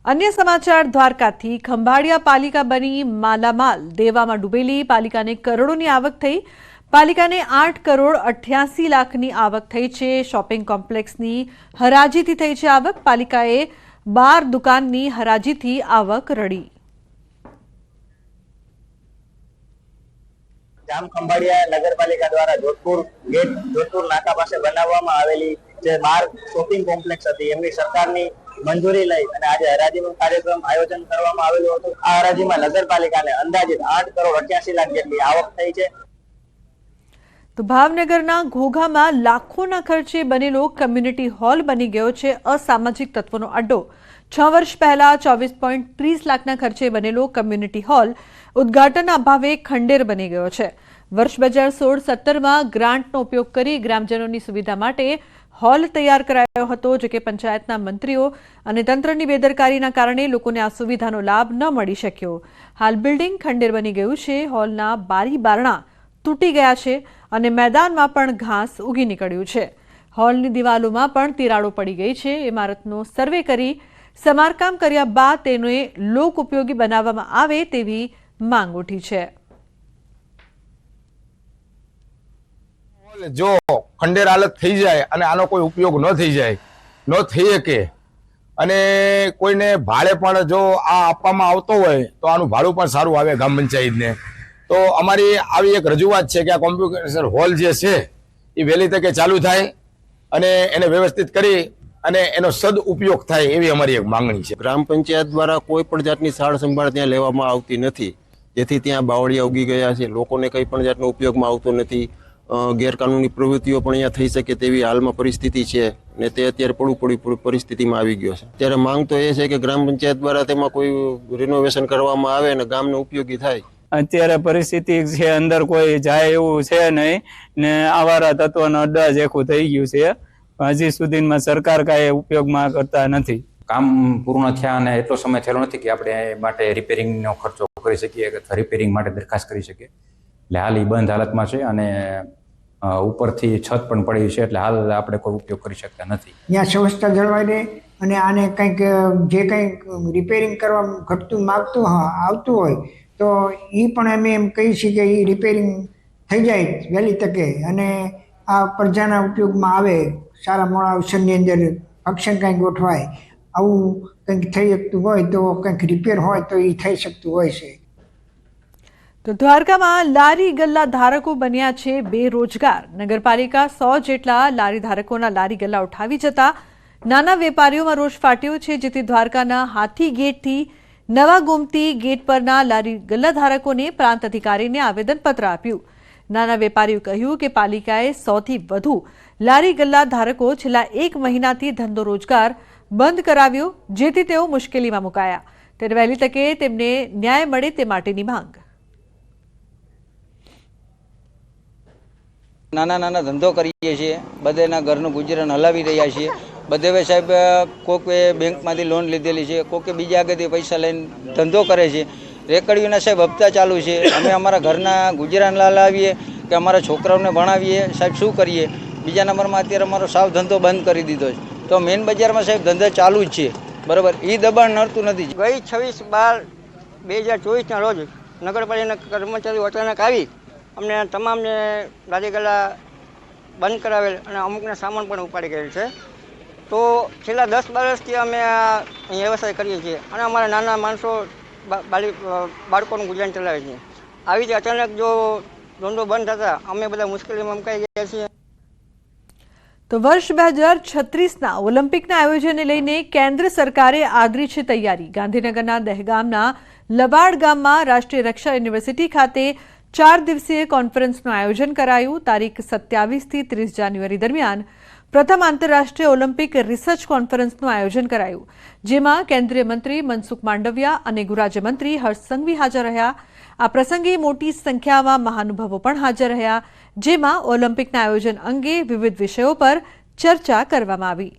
अन्य समाचार દ્વારકાથી ખંભાળિયા પાલિકા બની માલામાલ દેવામાં ડૂબેલી પાલિકાને કરોડોની આવક થઈ। પાલિકાને 8 કરોડ 88 લાખની આવક થઈ છે। શોપિંગ કોમ્પ્લેક્સની હરાજીથી થઈ છે આવક। પાલિકાએ 12 દુકાનની હરાજીથી આવક રડી। જામ ખંભાળિયા નગરપાલિકા દ્વારા જોધપુર નાકા પાસે બનાવવામાં આવેલી જે 12 શોપિંગ કોમ્પ્લેક્સ હતી એમની સરકારની મંજૂરી લઈ અને આજે હરાજીનું કાર્યક્રમ આયોજન કરવામાં આવેલું હતું। આ હરાજીમાં નગરપાલિકાને અંદાજિત 8 કરોડ 88 લાખ જેટલી આવક થઈ છે। તો ભાવનગરના ઘોઘામાં લાખોના ખર્ચે બનેલો કમ્યુનિટી હોલ બની ગયો છે અસામાજિક તત્વોનો અડ્ડો। 6 વર્ષ પહેલા 24.30 લાખના ખર્ચે બનેલો કમ્યુનિટી હોલ ઉદ્ઘાટનના અભાવે ખંડેર બની ગયો છે। વર્ષ 2016-17માં ગ્રાન્ટનો ઉપયોગ કરી ગ્રામજનોની સુવિધા માટે હોલ તૈયાર કરાયો હતો, જો કે પંચાયતના મંત્રીઓ અને તંત્રની બેદરકારીના કારણે લોકોને આ સુવિધાનો લાભ ન મળી શક્યો। હાલ બિલ્ડિંગ ખંડેર બની ગયું છે। હોલના બારી બારણા તૂટી ગયા છે અને મેદાનમાં પણ ઘાસ ઉગી નીકળ્યું છે। હોલની દિવાલોમાં પણ તિરાડો પડી ગઈ છે। ઇમારતનો સર્વે કરી સમારકામ કર્યા બાદ તેને લોક ઉપયોગી બનાવવામાં આવે તેવી માંગ ઉઠી છે। જો ખંડેર હાલત થઈ જાય અને આનો કોઈ ઉપયોગ ન થઈ જાય, ન થઈ શકે અને કોઈને ભાડે પણ જો આ આપવામાં આવતો હોય તો આનું ભાડું પણ સારું આવે ગ્રામ પંચાયતને। તો અમારી આવી એક રજૂઆત છે કે આ કોમ્પ્યુટર હોલ જે છે એ વહેલી તકે ચાલુ થાય અને એને વ્યવસ્થિત કરી અને એનો સદઉપયોગ થાય એવી અમારી એક માંગણી છે। ગ્રામ પંચાયત દ્વારા કોઈ પણ જાતની સાર સંભાળ ત્યાં લેવામાં આવતી નથી, જેથી ત્યાં બાવળિયા ઉગી ગયા છે। લોકોને કંઈ પણ જાતનો ઉપયોગમાં આવતો નથી। ગેરકાનૂની પ્રવૃત્તિઓ પણ અહીંયા થઈ શકે તેવી હાલમાં પરિસ્થિતિ છે ને તે અત્યારે પડી પરિસ્થિતિમાં આવી ગયો છે। ત્યારે માંગ તો એ છે કે ગ્રામ પંચાયત દ્વારા તેમાં કોઈ રિનોવેશન કરવામાં આવે અને ગામને ઉપયોગી થાય। અત્યારે પરિસ્થિતિ છે, અંદર કોઈ જાય એવું છે નહીં ને આવારા તત્વનો અડ્ડા જેખું થઈ ગયું છે। હજી સુધીમાં સરકાર કાંઈ ઉપયોગમાં કરતા નથી। કામ પૂર્ણ થયા અને એટલો સમય થયેલો નથી કે આપણે એ માટે રિપેરિંગનો ખર્ચો કરી શકીએ અથવા રિપેરિંગ માટે દરખાસ્ત કરી શકીએ। એટલે હાલ એ બંધ હાલતમાં છે અને ઉપરથી છત પણ પડી છે, એટલે હાલ આપણે કોઈ ઉપયોગ કરી શકતા નથી। ત્યાં સ્વચ્છતા જળવાઈ રહે અને આને કંઈક જે કંઈક રિપેરિંગ કરવા ઘટતું માગતું આવતું હોય તો એ પણ અમે એમ કહી છીએ કે એ રિપેરિંગ થઈ જાય વહેલી તકે અને આ પ્રજાના ઉપયોગમાં આવે। સારા મોડા અવસરની અંદર ફંક્શન કંઈક ગોઠવાય, આવું કંઈક થઈ શકતું હોય તો કંઈક રિપેર હોય તો એ થઈ શકતું હોય છે। તો દ્વારકામાં લારી ગલ્લા ધારકો બન્યા છે બેરોજગાર। નગરપાલિકા 100 જેટલા લારી ધારકોના લારી ગલ્લા ઉઠાવી જતા નાના વેપારીઓમાં રોષ ફાટ્યો છે, જેથી દ્વારકાના હાથી ગેટથી નવા ગોમતી ગેટ પરના લારી ગલ્લા ધારકોને પ્રાંત અધિકારીને આવેદનપત્ર આપ્યું। નાના વેપારીઓ કહ્યું કે પાલિકાએ 100થી વધુ લારી ગલ્લા ધારકો છેલ્લા 1 મહિનાથી ધંધો રોજગાર બંધ કરાવ્યો, જેથી તેઓ મુશ્કેલીમાં મુકાયા। ત્યારે વહેલી તકે તેમને ન્યાય મળે તે માટેની માંગ। નાના ધંધો કરીએ છીએ, બધાના ઘરનું ગુજરાન હલાવી રહ્યા છીએ। બધે સાહેબ કોકે બેંકમાંથી લોન લીધેલી છે, કોકે બીજા આગળથી પૈસા લઈને ધંધો કરે છે। રેકડીઓના સાહેબ હપ્તા ચાલુ છે। અમે અમારા ઘરના ગુજરાન હલાવીએ કે અમારા છોકરાઓને ભણાવીએ, સાહેબ શું કરીએ? બીજા નંબરમાં અત્યારે અમારો સાવ ધંધો બંધ કરી દીધો છે। તો મેઇન બજારમાં સાહેબ ધંધા ચાલુ જ છે, બરાબર, એ દબાણ નડતું નથી। ગઈ 26/12/2024ના રોજ નગરપાલિકાના કર્મચારીઓ અચાનક આવી અમને તમામને લારી ગલ્લા બંધ કરાવેલ અને અમુકના સામાન પણ ઉપાડી ગયેલ છે। તો છેલ્લા 10-12 વર્ષથી અમે આ વ્યવસાય કરીએ છીએ અને અમારા નાના માણસો બાળકોનું ગુજરાન ચલાવે છે। આવી રીતે અચાનક જો ધંધો બંધ થતા અમે બધા મુશ્કેલીમાં મુકાઈ ગયા છીએ। તો વર્ષ 2036ના ઓલિમ્પિકના આયોજનને લઈને કેન્દ્ર સરકારે આદરી છે તૈયારી। ગાંધીનગરના દહેગામના લબાડ ગામમાં રાષ્ટ્રીય રક્ષા યુનિવર્સિટી ખાતે 4 દિવસીય કોન્ફરન્સનું આયોજન કરાયું। તારીખ 27થી 30 જાન્યુઆરી દરમિયાન પ્રથમ આંતરરાષ્ટ્રીય ઓલિમ્પિક રિસર્ચ કોન્ફરન્સનું આયોજન કરાયું, જેમાં કેન્દ્રીય મંત્રી મનસુખ માંડવિયા અને ગૃહ રાજ્યમંત્રી હર્ષ સંઘવી હાજર રહ્યા। આ પ્રસંગે મોટી સંખ્યામાં મહાનુભાવો પણ હાજર રહ્યા, જેમાં ઓલિમ્પિકના આયોજન અંગે વિવિધ વિષયો પર ચર્ચા કરવામાં આવી।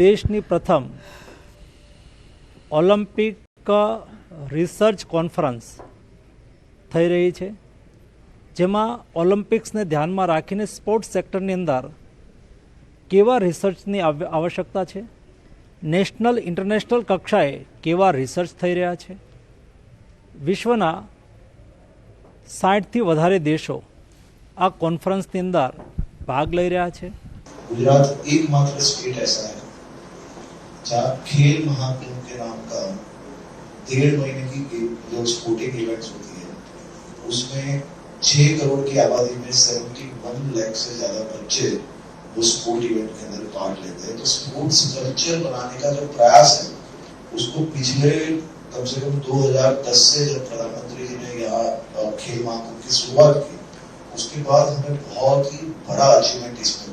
દેશની પ્રથમ ઓલિમ્પિક રિસર્ચ કોન્ફરન્સ થઈ રહી છે, જેમાં ઓલિમ્પિક્સને ધ્યાનમાં રાખીને સ્પોર્ટ્સ સેક્ટરની અંદર કેવા રિસર્ચની આવશ્યકતા છે, નેશનલ ઇન્ટરનેશનલ કક્ષાએ કેવા રિસર્ચ થઈ રહ્યા છે. વિશ્વના 60થી વધારે દેશો આ કોન્ફરન્સની અંદર ભાગ લઈ રહ્યા છે. गुजरात एकमात्र स्टेट ऐसा है जहाँ खेल महाकुंभ के नाम का 1.5 महीने की जो स्पोर्टिंग इवेंट्स होती है उसमें 6 करोड़ की आबादी में 71 लाख से ज्यादा बच्चे वो स्पोर्ट इवेंट के अंदर पार्ट लेते हैं. तो स्पोर्ट्स कल्चर बनाने का जो प्रयास है उसको पिछले कम से कम 2010 से जब प्रधानमंत्री जी ने यहाँ खेल महाकुंभ की शुरुआत की उसके बाद हमें बहुत ही बड़ा अचीवमेंट इसमें